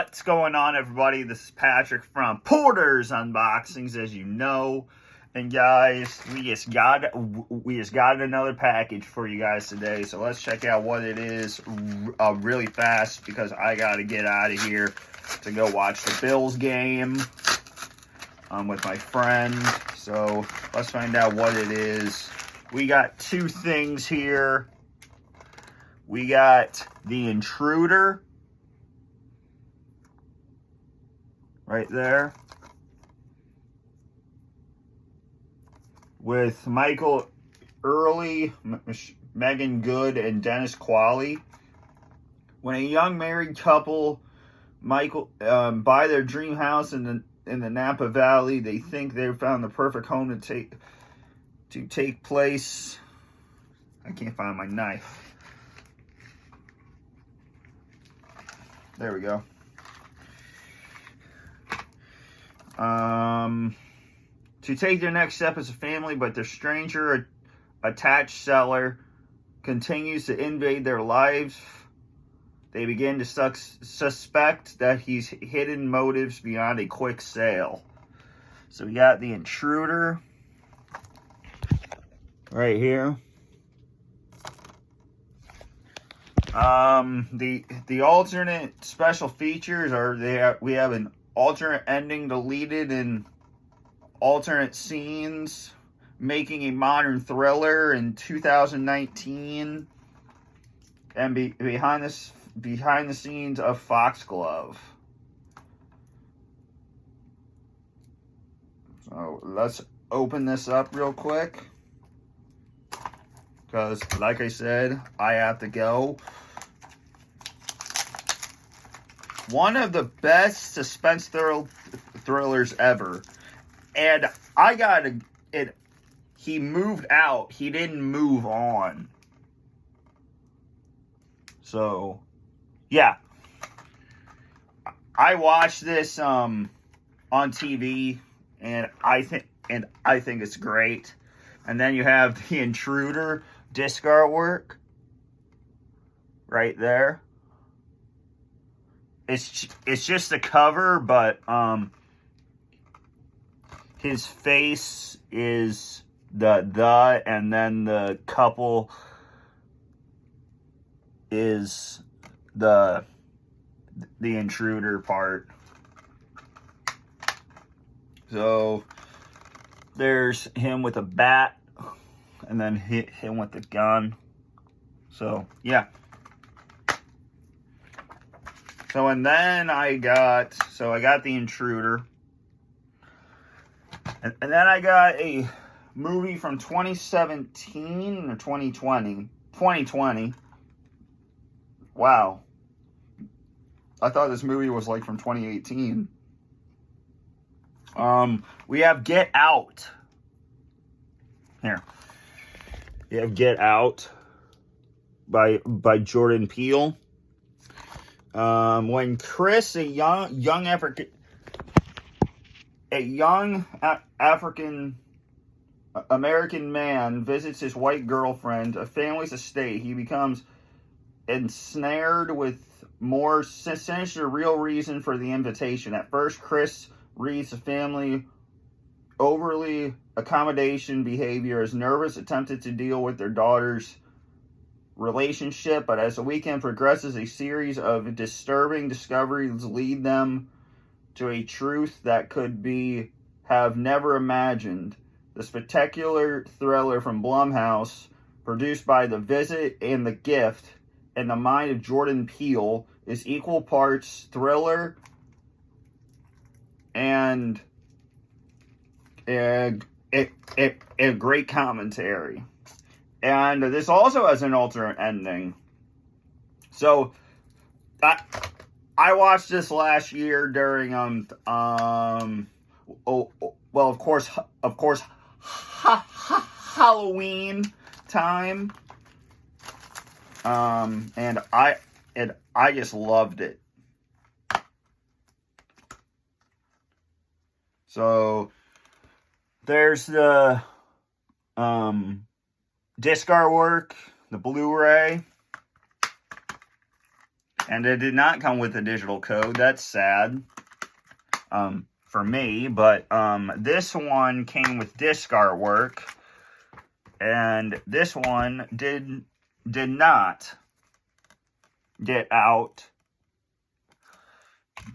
What's going on, everybody? This is Patrick from Porter's Unboxings, as you know. And guys, we just got another package for you guys today. So let's check out what it is really fast, because I gotta get out of here to go watch the Bills game with my friend. So let's find out what it is. We got two things here. We got The Intruder right there, with Michael Early, Megan Good, and Dennis Qualley. When a young married couple, buy their dream house in the Napa Valley, they think they've found the perfect home to take place. I can't find my knife. There we go. To take their next step as a family, but their stranger attached seller continues to invade their lives. They begin to suspect that he's hidden motives beyond a quick sale. So we got The Intruder right here. The alternate special features are we have an alternate ending deleted and alternate scenes, making a modern thriller in 2019, and behind the scenes of Foxglove. So let's open this up real quick, because like I said, I have to go. One of the best suspense thrillers ever. And I got it. He moved out. He didn't move on. So, yeah. I watched this on TV, and I think it's great. And then you have The Intruder disc artwork right there. It's just a cover, but his face is the and then the couple is the intruder part. So there's him with a bat, and then him with the gun. So yeah. So, and then I got The Intruder. And then I got a movie from 2017 or 2020. 2020. Wow. I thought this movie was like from 2018. We have Get Out. Here. We have Get Out by Jordan Peele. When Chris, a young African American man, visits his white girlfriend, a family's estate, he becomes ensnared with more sinister real reason for the invitation. At first, Chris reads the family overly accommodation behavior as nervous, attempted to deal with their daughter's relationship, but as the weekend progresses, a series of disturbing discoveries lead them to a truth that could have never imagined. The spectacular thriller from Blumhouse, produced by The Visit and The Gift, in the mind of Jordan Peele, is equal parts thriller and a great commentary. And this also has an alternate ending. So, I watched this last year during of course Halloween time. And I just loved it. So there's the disc artwork, the Blu-ray, And it did not come with a digital code. That's sad. For me, but this one came with disc artwork, and this one did not get out,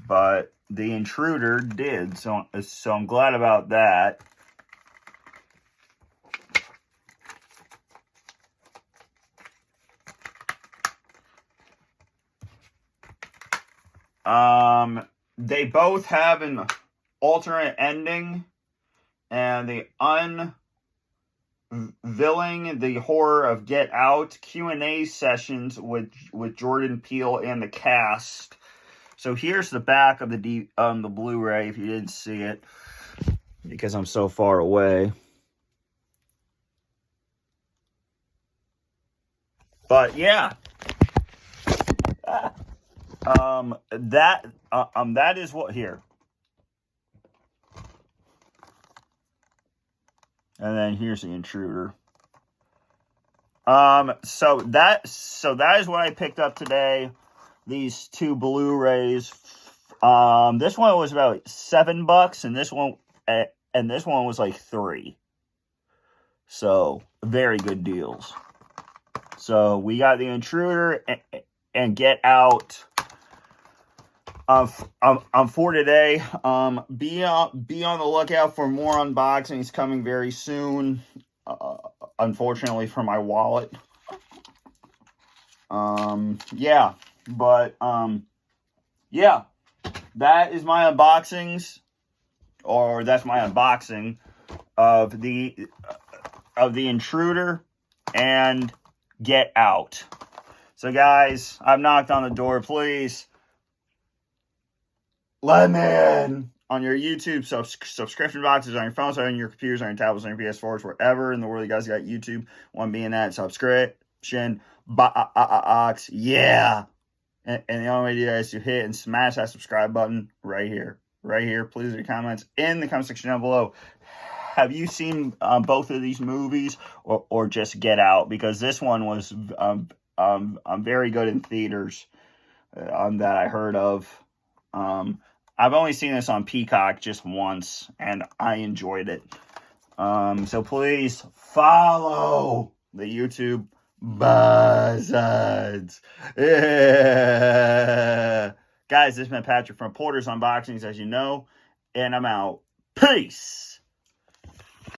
but the Intruder did. So I'm glad about that. They both have an alternate ending, and the unveiling the horror of Get Out Q&A sessions with Jordan Peele and the cast. So here's the back of the Blu-ray if you didn't see it, because I'm so far away. But yeah. That is what here. And then here's the Intruder. So that is what I picked up today. These two Blu-rays. This one was about $7, and this one was like $3. So very good deals. So we got the Intruder and Get Out. For today. Be on the lookout for more unboxings coming very soon. Unfortunately for my wallet. Yeah, but yeah, that is my unboxings, or that's my unboxing of the Intruder and Get Out. So guys, I've knocked on the door. Please let me in on your YouTube subscription boxes, on your phones, on your computers, on your tablets, on your PS4s, wherever in the world you guys got YouTube. Want to be in that subscription box, yeah. And the only way to do that is to hit and smash that subscribe button right here. Please leave your comments in the comment section down below. Have you seen both of these movies, or just Get Out? Because this one was very good in theaters that I heard of. I've only seen this on Peacock just once, and I enjoyed it. So please follow the YouTube buzzards. Yeah. Guys, this has been Patrick from Porter's Unboxings, as you know, and I'm out. Peace.